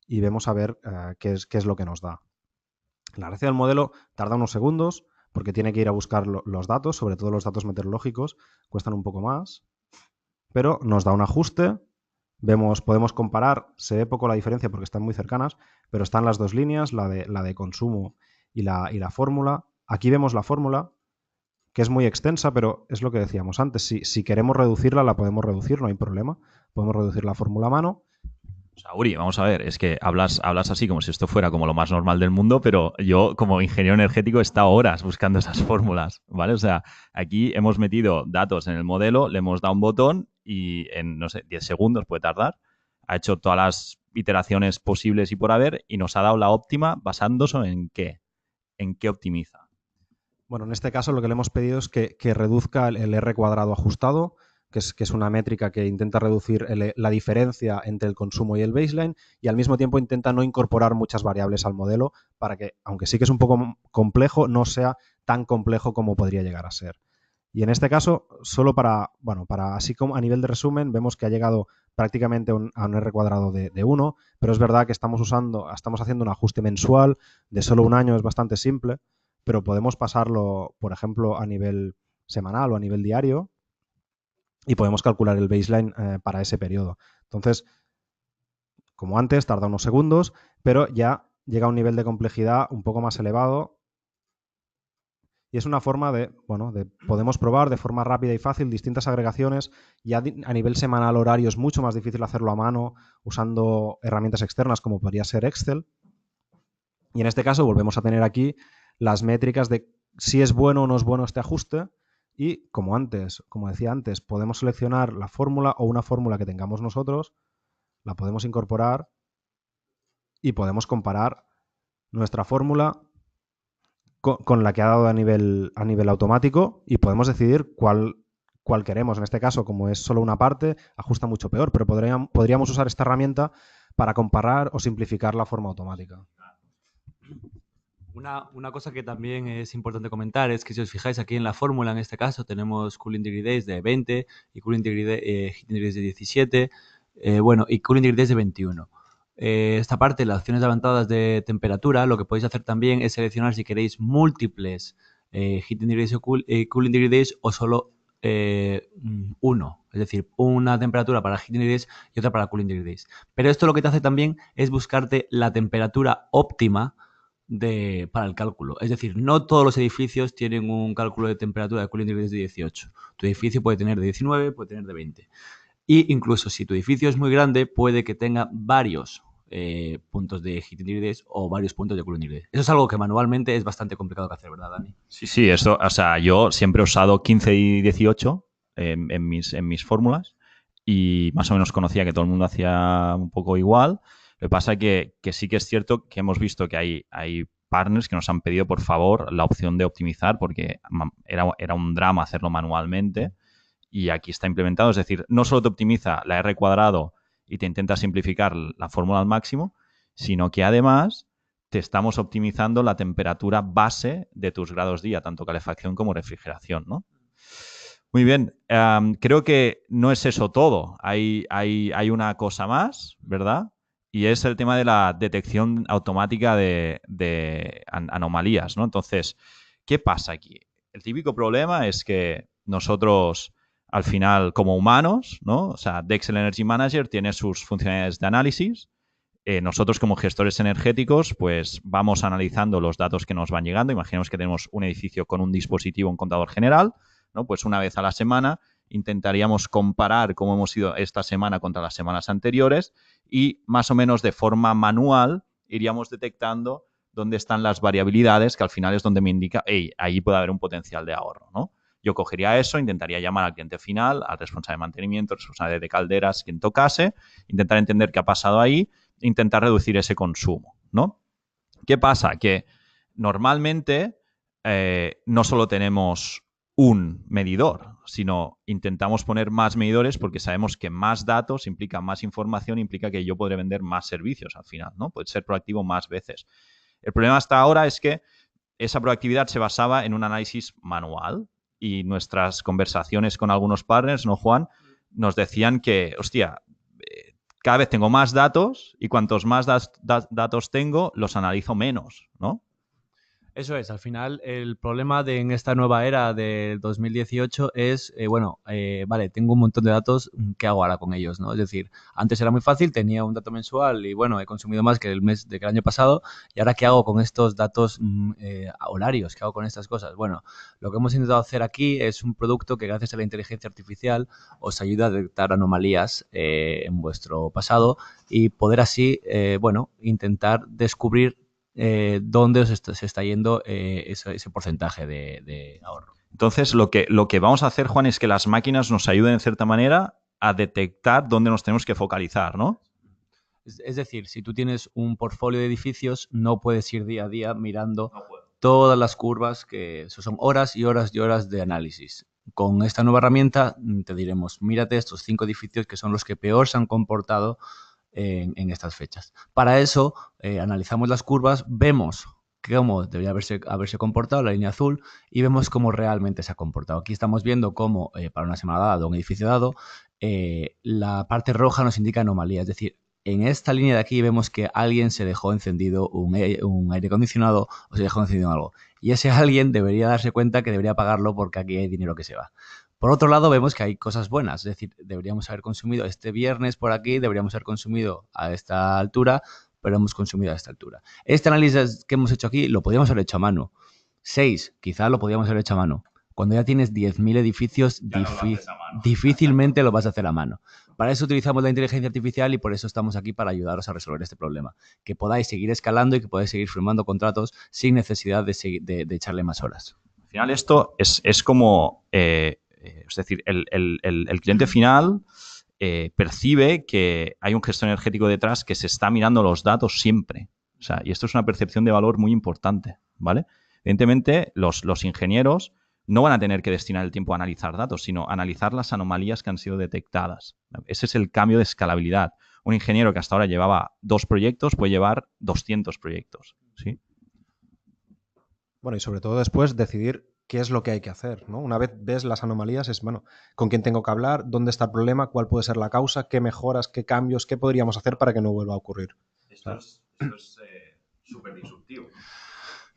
[SPEAKER 2] y vemos a ver qué es lo que nos da. La gracia del modelo tarda unos segundos porque tiene que ir a buscar los datos, sobre todo los datos meteorológicos, cuestan un poco más, pero nos da un ajuste. Podemos comparar, se ve poco la diferencia porque están muy cercanas, pero están las dos líneas, la de consumo y la fórmula. Aquí vemos la fórmula, que es muy extensa, pero es lo que decíamos antes. Si queremos reducirla, la podemos reducir, no hay problema. Podemos reducir la fórmula a mano.
[SPEAKER 1] O sea, Uri, vamos a ver, es que hablas así como si esto fuera como lo más normal del mundo, pero yo como ingeniero energético he estado horas buscando esas fórmulas, ¿vale? O sea, aquí hemos metido datos en el modelo, le hemos dado un botón y en, no sé, 10 segundos puede tardar. Ha hecho todas las iteraciones posibles y por haber y nos ha dado la óptima basándose en qué optimiza.
[SPEAKER 2] Bueno, en este caso lo que le hemos pedido es que reduzca el R cuadrado ajustado, que es una métrica que intenta reducir la diferencia entre el consumo y el baseline y al mismo tiempo intenta no incorporar muchas variables al modelo para que, aunque sí que es un poco complejo, no sea tan complejo como podría llegar a ser. Y en este caso, solo para así como a nivel de resumen, vemos que ha llegado prácticamente a un R cuadrado de 1, pero es verdad que estamos haciendo un ajuste mensual de solo un año, es bastante simple, pero podemos pasarlo, por ejemplo, a nivel semanal o a nivel diario y podemos calcular el baseline para ese periodo. Entonces, como antes, tarda unos segundos, pero ya llega a un nivel de complejidad un poco más elevado y es una forma podemos probar de forma rápida y fácil distintas agregaciones. Ya a nivel semanal horario es mucho más difícil hacerlo a mano usando herramientas externas como podría ser Excel. Y en este caso volvemos a tener aquí las métricas de si es bueno o no es bueno este ajuste y como decía antes, podemos seleccionar la fórmula o una fórmula que tengamos nosotros, la podemos incorporar y podemos comparar nuestra fórmula con la que ha dado a nivel automático y podemos decidir cuál queremos. En este caso, como es solo una parte, ajusta mucho peor, pero podríamos usar esta herramienta para comparar o simplificar la forma automática.
[SPEAKER 3] Una cosa que también es importante comentar es que si os fijáis aquí en la fórmula, en este caso tenemos Cooling Degree Days de 20 y Cooling Degree Days de 17, y Cooling Degree Days de 21. Esta parte, las opciones avanzadas de temperatura, lo que podéis hacer también es seleccionar si queréis múltiples Heating Degree Days o Cooling Degree Days o solo uno, es decir, una temperatura para Heating Degree Days y otra para Cooling Degree Days. Pero esto lo que te hace también es buscarte la temperatura óptima para el cálculo. Es decir, no todos los edificios tienen un cálculo de temperatura de cooling degree de 18. Tu edificio puede tener de 19, puede tener de 20. Y incluso si tu edificio es muy grande, puede que tenga varios puntos de heating degree days o varios puntos de cooling degree days. Eso es algo que manualmente es bastante complicado de hacer, ¿verdad, Dani?
[SPEAKER 1] Sí, esto, o sea, yo siempre he usado 15 y 18 en mis fórmulas y más o menos conocía que todo el mundo hacía un poco igual. Lo que pasa es que sí que es cierto que hemos visto que hay partners que nos han pedido, por favor, la opción de optimizar porque era un drama hacerlo manualmente y aquí está implementado. Es decir, no solo te optimiza la R cuadrado y te intenta simplificar la fórmula al máximo, sino que además te estamos optimizando la temperatura base de tus grados día, tanto calefacción como refrigeración, ¿no? Muy bien. Creo que no es eso todo. Hay una cosa más, ¿verdad? Y es el tema de la detección automática de anomalías, ¿no? Entonces, ¿qué pasa aquí? El típico problema es que nosotros, al final, como humanos, ¿no? O sea, Dexel Energy Manager tiene sus funcionalidades de análisis. Nosotros, como gestores energéticos, pues vamos analizando los datos que nos van llegando. Imaginemos que tenemos un edificio con un dispositivo, un contador general, ¿no? Pues una vez a la semana intentaríamos comparar cómo hemos ido esta semana contra las semanas anteriores y más o menos de forma manual iríamos detectando dónde están las variabilidades, que al final es donde me indica, hey, ahí puede haber un potencial de ahorro, ¿no? Yo cogería eso, intentaría llamar al cliente final, al responsable de mantenimiento, responsable de calderas, quien tocase, intentar entender qué ha pasado ahí, intentar reducir ese consumo, ¿no? ¿Qué pasa? Que normalmente no solo tenemos un medidor, sino intentamos poner más medidores porque sabemos que más datos implica más información, implica que yo podré vender más servicios al final, ¿no? Puede ser proactivo más veces. El problema hasta ahora es que esa proactividad se basaba en un análisis manual y nuestras conversaciones con algunos partners, ¿no, Juan? Nos decían que, hostia, cada vez tengo más datos y cuantos más datos tengo, los analizo menos, ¿no?
[SPEAKER 3] Eso es, al final el problema en esta nueva era del 2018 es, vale, tengo un montón de datos, ¿qué hago ahora con ellos? ¿No? Es decir, antes era muy fácil, tenía un dato mensual y bueno, he consumido más que que el año pasado y ahora ¿qué hago con estos datos horarios? ¿Qué hago con estas cosas? Bueno, lo que hemos intentado hacer aquí es un producto que gracias a la inteligencia artificial os ayuda a detectar anomalías en vuestro pasado y poder así, intentar descubrir dónde se está yendo ese porcentaje de ahorro.
[SPEAKER 1] Entonces, lo que vamos a hacer, Juan, es que las máquinas nos ayuden, en cierta manera, a detectar dónde nos tenemos que focalizar, ¿no?
[SPEAKER 3] Es decir, si tú tienes un portfolio de edificios, no puedes ir día a día mirando todas las curvas, que eso son horas y horas y horas de análisis. Con esta nueva herramienta te diremos, mírate estos 5 edificios que son los que peor se han comportado en estas fechas. Para eso, analizamos las curvas, vemos cómo debería haberse comportado la línea azul y vemos cómo realmente se ha comportado. Aquí estamos viendo cómo para una semana dada, un edificio dado, la parte roja nos indica anomalía, es decir, en esta línea de aquí vemos que alguien se dejó encendido un aire acondicionado o se dejó encendido algo. Y ese alguien debería darse cuenta que debería pagarlo porque aquí hay dinero que se va. Por otro lado, vemos que hay cosas buenas, es decir, deberíamos haber consumido este viernes por aquí, deberíamos haber consumido a esta altura, pero hemos consumido a esta altura. Este análisis que hemos hecho aquí lo podríamos haber hecho a mano. 6, quizá lo podríamos haber hecho a mano. Cuando ya tienes 10.000 edificios, difícilmente lo vas a hacer a mano. Para eso utilizamos la inteligencia artificial y por eso estamos aquí para ayudaros a resolver este problema. Que podáis seguir escalando y que podáis seguir firmando contratos sin necesidad de echarle más horas.
[SPEAKER 1] Al final esto es como, es decir, el cliente final percibe que hay un gestor energético detrás que se está mirando los datos siempre. O sea, y esto es una percepción de valor muy importante, ¿vale? Evidentemente, los ingenieros no van a tener que destinar el tiempo a analizar datos, sino a analizar las anomalías que han sido detectadas. Ese es el cambio de escalabilidad. Un ingeniero que hasta ahora llevaba 2 proyectos puede llevar 200 proyectos, ¿sí?
[SPEAKER 2] Bueno, y sobre todo después decidir qué es lo que hay que hacer, ¿no? Una vez ves las anomalías es, bueno, con quién tengo que hablar, dónde está el problema, cuál puede ser la causa, qué mejoras, qué cambios, qué podríamos hacer para que no vuelva a ocurrir.
[SPEAKER 1] Esto es súper disruptivo.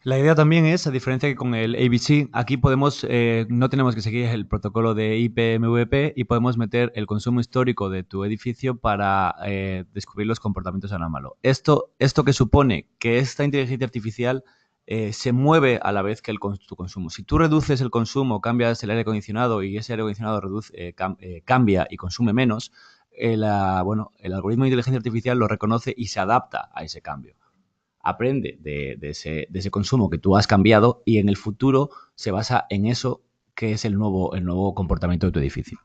[SPEAKER 3] La idea también es, a diferencia que con el ABC, aquí podemos, no tenemos que seguir el protocolo de IPMVP y podemos meter el consumo histórico de tu edificio para descubrir los comportamientos anómalos. Esto que supone que esta inteligencia artificial se mueve a la vez que tu consumo. Si tú reduces el consumo, cambias el aire acondicionado y ese aire acondicionado cambia y consume menos, el algoritmo de inteligencia artificial lo reconoce y se adapta a ese cambio. Aprende de ese consumo que tú has cambiado y en el futuro se basa en eso que es el nuevo comportamiento de tu edificio.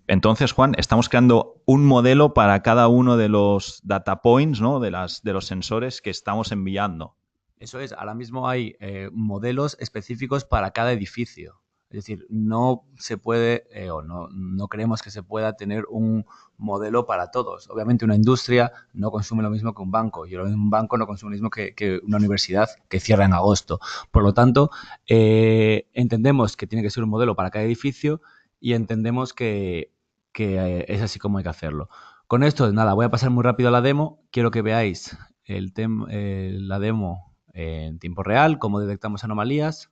[SPEAKER 1] Entonces, Juan, estamos creando un modelo para cada uno de los data points, ¿no? de los sensores que estamos enviando.
[SPEAKER 3] Eso es, ahora mismo hay modelos específicos para cada edificio. Es Es decir, no se puede o no creemos que se pueda tener un modelo para todos. Obviamente una industria no consume lo mismo que un banco y un banco no consume lo mismo que una universidad que cierra en agosto. Por lo tanto, entendemos que tiene que ser un modelo para cada edificio y entendemos que es así como hay que hacerlo. Con esto, nada, voy a pasar muy rápido a la demo. Quiero que veáis la demo en tiempo real, cómo detectamos anomalías.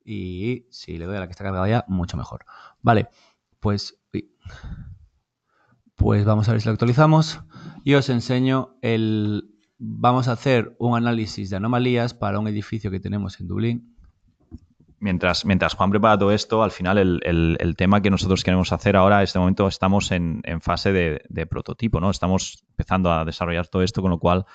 [SPEAKER 3] Y si le doy a la que está cargada ya, mucho mejor. Vale, pues vamos a ver si lo actualizamos. Y os enseño Vamos a hacer un análisis de anomalías para un edificio que tenemos en Dublín.
[SPEAKER 1] Mientras Juan prepara todo esto, al final el tema que nosotros queremos hacer ahora, en este momento estamos en fase de prototipo, ¿no? Estamos empezando a desarrollar todo esto, con lo cual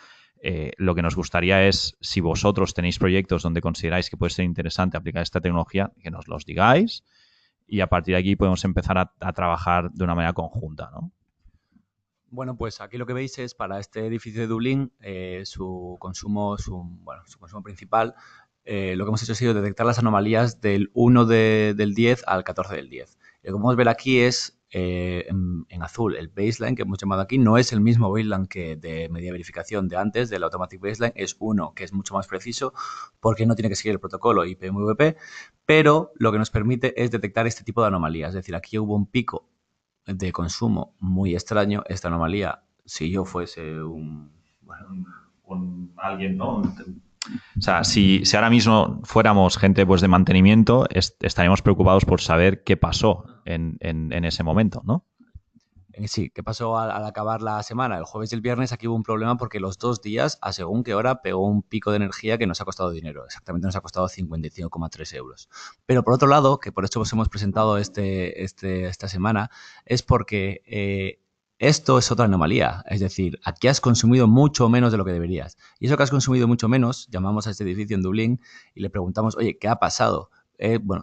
[SPEAKER 1] lo que nos gustaría es, si vosotros tenéis proyectos donde consideráis que puede ser interesante aplicar esta tecnología, que nos los digáis y a partir de aquí podemos empezar a trabajar de una manera conjunta, ¿no?
[SPEAKER 3] Bueno, pues aquí lo que veis es para este edificio de Dublín, su consumo principal. Lo que hemos hecho ha sido detectar las anomalías del 1 del 10 al 14 del 10. Lo que podemos ver aquí es, en azul, el baseline que hemos llamado aquí. No es el mismo baseline que de media verificación de antes, del automatic baseline. Es uno que es mucho más preciso porque no tiene que seguir el protocolo IPMVP, pero lo que nos permite es detectar este tipo de anomalías. Es decir, aquí hubo un pico de consumo muy extraño. Esta anomalía, si yo fuese
[SPEAKER 1] alguien, ¿no? O sea, si ahora mismo fuéramos gente pues de mantenimiento, estaríamos preocupados por saber qué pasó en ese momento, ¿no?
[SPEAKER 3] Sí, ¿qué pasó al acabar la semana? El jueves y el viernes aquí hubo un problema porque los 2 días, a según qué hora, pegó un pico de energía que nos ha costado dinero. Exactamente nos ha costado 55,3 euros. Pero por otro lado, que por eso os hemos presentado esta semana, es porque esto es otra anomalía. Es decir, aquí has consumido mucho menos de lo que deberías. Y eso que has consumido mucho menos, llamamos a este edificio en Dublín y le preguntamos, oye, ¿qué ha pasado?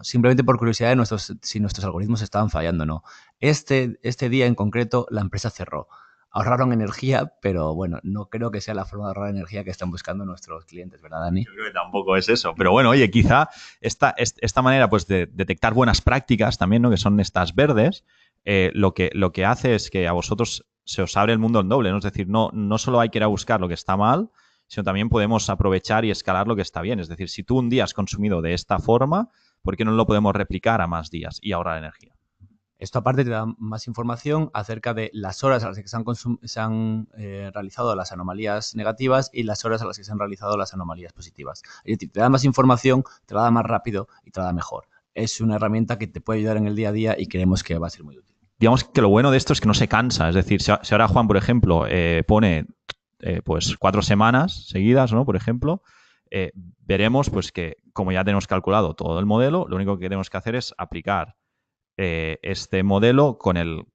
[SPEAKER 3] Simplemente por curiosidad de si nuestros algoritmos estaban fallando o no. Este día en concreto la empresa cerró. Ahorraron energía, pero bueno, no creo que sea la forma de ahorrar energía que están buscando nuestros clientes, ¿verdad, Dani?
[SPEAKER 1] Yo creo que tampoco es eso. Pero bueno, oye, quizá esta manera pues, de detectar buenas prácticas también, ¿no? Que son estas verdes, lo que hace es que a vosotros se os abre el mundo en doble, ¿no? Es decir, no solo hay que ir a buscar lo que está mal, sino también podemos aprovechar y escalar lo que está bien. Es decir, si tú un día has consumido de esta forma, ¿por qué no lo podemos replicar a más días y ahorrar energía?
[SPEAKER 3] Esto aparte te da más información acerca de las horas a las que se han realizado las anomalías negativas y las horas a las que se han realizado las anomalías positivas. Es decir, te da más información, te la da más rápido y te la da mejor. Es una herramienta que te puede ayudar en el día a día y creemos que va a ser muy útil.
[SPEAKER 1] Digamos que lo bueno de esto es que no se cansa. Es decir, si ahora Juan, por ejemplo, pone pues 4 semanas seguidas, ¿no? Por ejemplo, veremos pues que como ya tenemos calculado todo el modelo, lo único que tenemos que hacer es aplicar este modelo con el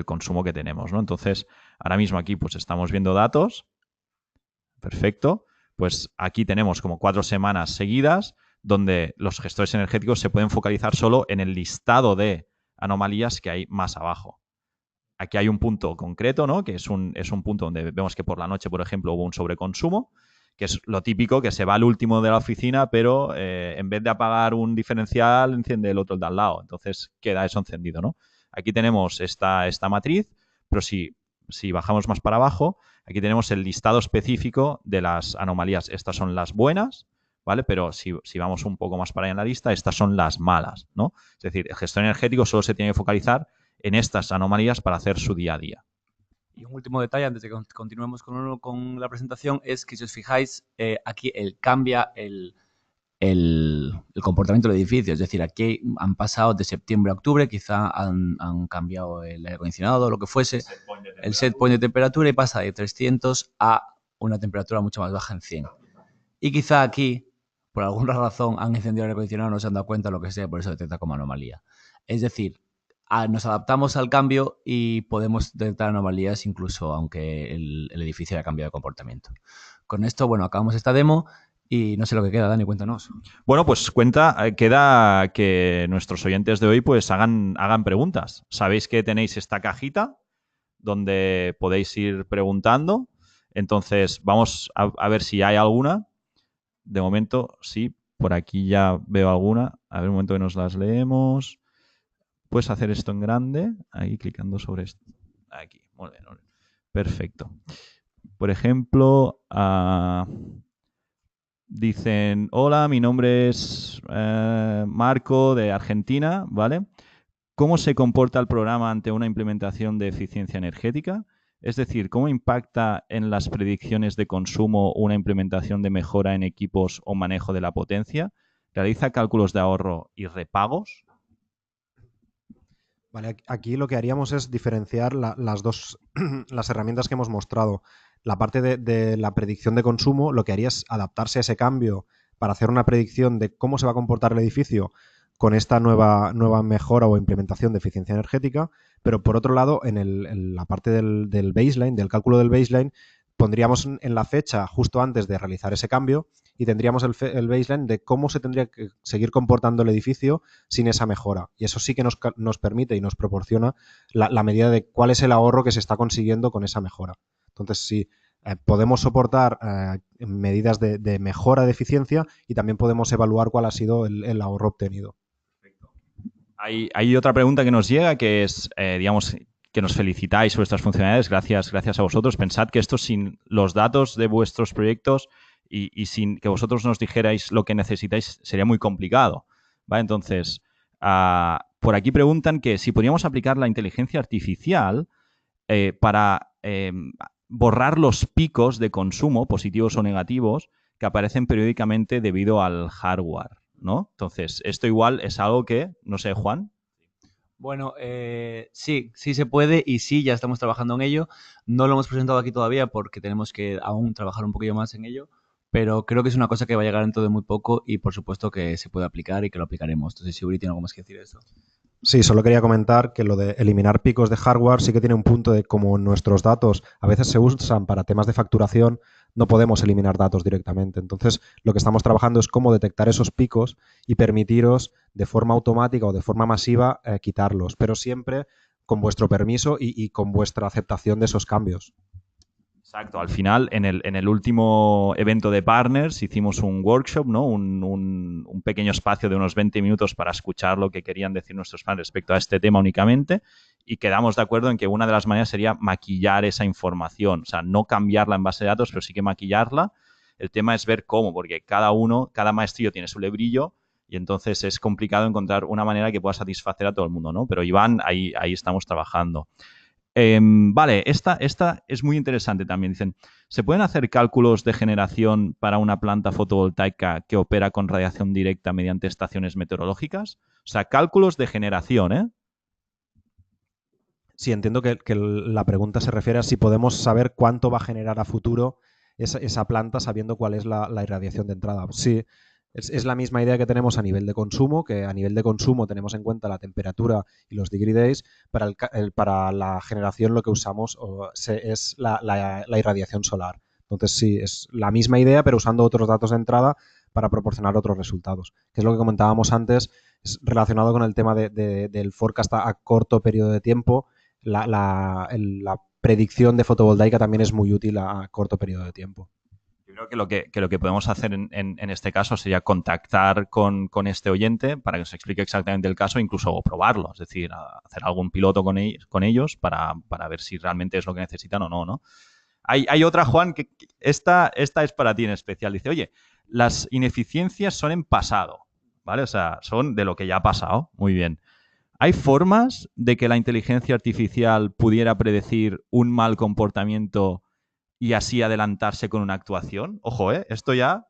[SPEAKER 1] consumo que tenemos, ¿no? Entonces, ahora mismo aquí pues estamos viendo datos. Perfecto. Pues aquí tenemos como 4 semanas seguidas donde los gestores energéticos se pueden focalizar solo en el listado de anomalías que hay más abajo. Aquí hay un punto concreto, ¿no? Que es un punto donde vemos que por la noche, por ejemplo, hubo un sobreconsumo, que es lo típico, que se va al último de la oficina, pero en vez de apagar un diferencial, enciende el otro de al lado. Entonces queda eso encendido, ¿no? Aquí tenemos esta matriz, pero si bajamos más para abajo, aquí tenemos el listado específico de las anomalías. Estas son las buenas, ¿vale? Pero si vamos un poco más para allá en la lista, estas son las malas, ¿no? Es decir, el gestor energético solo se tiene que focalizar en estas anomalías para hacer su día a día.
[SPEAKER 3] Y un último detalle antes de que continuemos con la presentación es que si os fijáis, aquí cambia el comportamiento del edificio. Es decir, aquí han pasado de septiembre a octubre, quizá han cambiado el aire acondicionado o lo que fuese, el set point de temperatura y pasa de 300 a una temperatura mucho más baja en 100. Y quizá aquí, por alguna razón, han encendido el aire acondicionado, no se han dado cuenta, lo que sea, por eso detecta como anomalía. Es decir, nos adaptamos al cambio y podemos detectar anomalías incluso aunque el edificio haya cambiado de comportamiento. Con esto, bueno, acabamos esta demo y no sé lo que queda, Dani, cuéntanos.
[SPEAKER 1] Bueno, pues queda que nuestros oyentes de hoy pues hagan preguntas. Sabéis que tenéis esta cajita donde podéis ir preguntando. Entonces, vamos a ver si hay alguna. De momento, sí, por aquí ya veo alguna. A ver, un momento que nos las leemos. Puedes hacer esto en grande, ahí clicando sobre esto. Aquí, muy bien, muy bien. Perfecto. Por ejemplo, dicen, hola, mi nombre es Marco de Argentina, ¿vale? ¿Cómo se comporta el programa ante una implementación de eficiencia energética? Es decir, ¿cómo impacta en las predicciones de consumo una implementación de mejora en equipos o manejo de la potencia? ¿Realiza cálculos de ahorro y repagos?
[SPEAKER 2] Vale, aquí lo que haríamos es diferenciar las dos las herramientas que hemos mostrado. La parte de la predicción de consumo, lo que haría es adaptarse a ese cambio para hacer una predicción de cómo se va a comportar el edificio con esta nueva mejora o implementación de eficiencia energética, pero por otro lado, en la parte del baseline, del cálculo del baseline, pondríamos en la fecha justo antes de realizar ese cambio y tendríamos el baseline de cómo se tendría que seguir comportando el edificio sin esa mejora. Y eso sí que nos permite y nos proporciona la medida de cuál es el ahorro que se está consiguiendo con esa mejora. Entonces, sí, podemos soportar medidas de mejora de eficiencia y también podemos evaluar cuál ha sido el ahorro obtenido.
[SPEAKER 1] Hay otra pregunta que nos llega que es, digamos, que nos felicitáis por vuestras funcionalidades. Gracias a vosotros. Pensad que esto sin los datos de vuestros proyectos y sin que vosotros nos dijerais lo que necesitáis sería muy complicado, ¿vale? Entonces, por aquí preguntan que si podríamos aplicar la inteligencia artificial para borrar los picos de consumo, positivos o negativos, que aparecen periódicamente debido al hardware, ¿no? Entonces, esto igual es algo que, no sé, Juan.
[SPEAKER 3] Bueno, sí se puede y sí, ya estamos trabajando en ello. No lo hemos presentado aquí todavía porque tenemos que aún trabajar un poquillo más en ello, pero creo que es una cosa que va a llegar dentro de muy poco y por supuesto que se puede aplicar y que lo aplicaremos. Entonces, si Uri tiene algo más que decir de eso.
[SPEAKER 2] Sí, solo quería comentar que lo de eliminar picos de hardware sí que tiene un punto de como nuestros datos a veces se usan para temas de facturación, no podemos eliminar datos directamente. Entonces, lo que estamos trabajando es cómo detectar esos picos y permitiros de forma automática o de forma masiva quitarlos, pero siempre con vuestro permiso y con vuestra aceptación de esos cambios.
[SPEAKER 1] Exacto. Al final, en el último evento de Partners hicimos un workshop, ¿no? Un pequeño espacio de unos 20 minutos para escuchar lo que querían decir nuestros partners respecto a este tema únicamente y quedamos de acuerdo en que una de las maneras sería maquillar esa información. O sea, no cambiarla en base de datos, pero sí que maquillarla. El tema es ver cómo, porque cada maestrillo tiene su lebrillo y entonces es complicado encontrar una manera que pueda satisfacer a todo el mundo, ¿no? Pero Iván, ahí estamos trabajando. Vale, esta es muy interesante también. Dicen, ¿se pueden hacer cálculos de generación para una planta fotovoltaica que opera con radiación directa mediante estaciones meteorológicas? O sea, cálculos de generación, ¿eh?
[SPEAKER 2] Sí, entiendo que la pregunta se refiere a si podemos saber cuánto va a generar a futuro esa planta sabiendo cuál es la irradiación de entrada. Sí, es la misma idea que tenemos a nivel de consumo, que a nivel de consumo tenemos en cuenta la temperatura y los degree days. Para la generación lo que usamos es la irradiación solar. Entonces sí, es la misma idea, pero usando otros datos de entrada para proporcionar otros resultados. Que es lo que comentábamos antes, es relacionado con el tema del forecast a corto periodo de tiempo. La predicción de fotovoltaica también es muy útil a corto periodo de tiempo.
[SPEAKER 1] Yo creo que lo que podemos hacer en este caso sería contactar con este oyente para que nos explique exactamente el caso, incluso probarlo, es decir, hacer algún piloto con ellos para ver si realmente es lo que necesitan o no, ¿no? Hay otra, Juan, que esta es para ti en especial. Dice, oye, las ineficiencias son en pasado, ¿vale? O sea, son de lo que ya ha pasado. Muy bien. ¿Hay formas de que la inteligencia artificial pudiera predecir un mal comportamiento y así adelantarse con una actuación? Ojo, esto ya...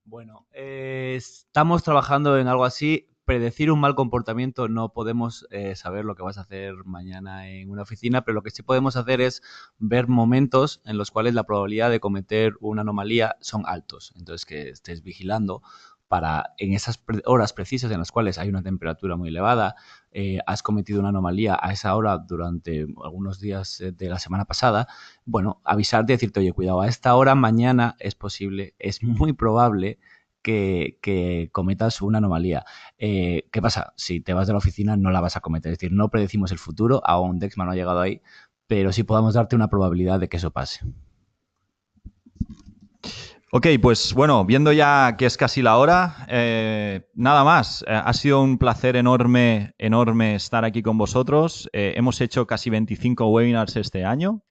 [SPEAKER 3] Bueno, estamos trabajando en algo así. Predecir un mal comportamiento no podemos saber lo que vas a hacer mañana en una oficina, pero lo que sí podemos hacer es ver momentos en los cuales la probabilidad de cometer una anomalía son altos. Entonces, que estés vigilando para en esas horas precisas en las cuales hay una temperatura muy elevada, has cometido una anomalía a esa hora durante algunos días de la semana pasada, bueno, avisarte y decirte, oye, cuidado, a esta hora mañana es posible, es muy probable que cometas una anomalía. ¿Qué pasa? Si te vas de la oficina no la vas a cometer. Es decir, no predecimos el futuro, aún Dexma no ha llegado ahí, pero sí podemos darte una probabilidad de que eso pase.
[SPEAKER 1] Ok, pues bueno, viendo ya que es casi la hora, nada más. Ha sido un placer enorme, enorme estar aquí con vosotros. Hemos hecho casi 25 webinars este año,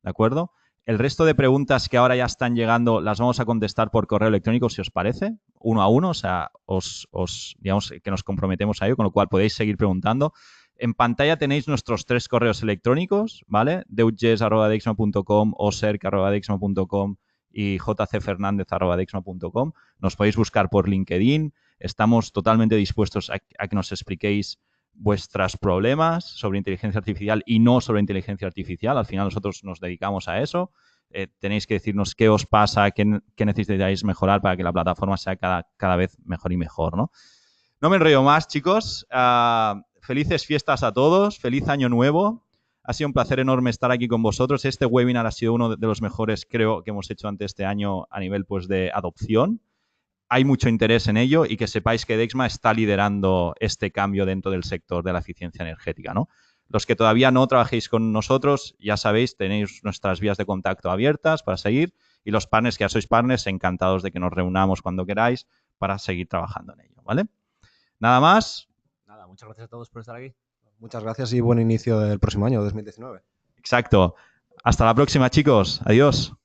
[SPEAKER 1] ¿de acuerdo? El resto de preguntas que ahora ya están llegando las vamos a contestar por correo electrónico, si os parece, uno a uno, o sea, digamos que nos comprometemos a ello, con lo cual podéis seguir preguntando. En pantalla tenéis nuestros 3 correos electrónicos, ¿vale? deutges@dexma.com o serc@dexma.com y jcfernandez@dexma.com. Nos podéis buscar por LinkedIn. Estamos totalmente dispuestos a que nos expliquéis vuestros problemas sobre inteligencia artificial y no sobre inteligencia artificial. Al final nosotros nos dedicamos a eso. Tenéis que decirnos qué os pasa, qué necesitáis mejorar para que la plataforma sea cada vez mejor y mejor, ¿no? No me enrollo más, chicos. Felices fiestas a todos. Feliz año nuevo. Ha sido un placer enorme estar aquí con vosotros. Este webinar ha sido uno de los mejores, creo, que hemos hecho ante este año a nivel pues, de adopción. Hay mucho interés en ello y que sepáis que Dexma está liderando este cambio dentro del sector de la eficiencia energética, ¿no? Los que todavía no trabajéis con nosotros, ya sabéis, tenéis nuestras vías de contacto abiertas para seguir y los partners que ya sois partners, encantados de que nos reunamos cuando queráis para seguir trabajando en ello, ¿vale? Nada más.
[SPEAKER 3] Nada, muchas gracias a todos por estar aquí.
[SPEAKER 2] Muchas gracias y buen inicio del próximo año, 2019.
[SPEAKER 1] Exacto. Hasta la próxima, chicos. Adiós.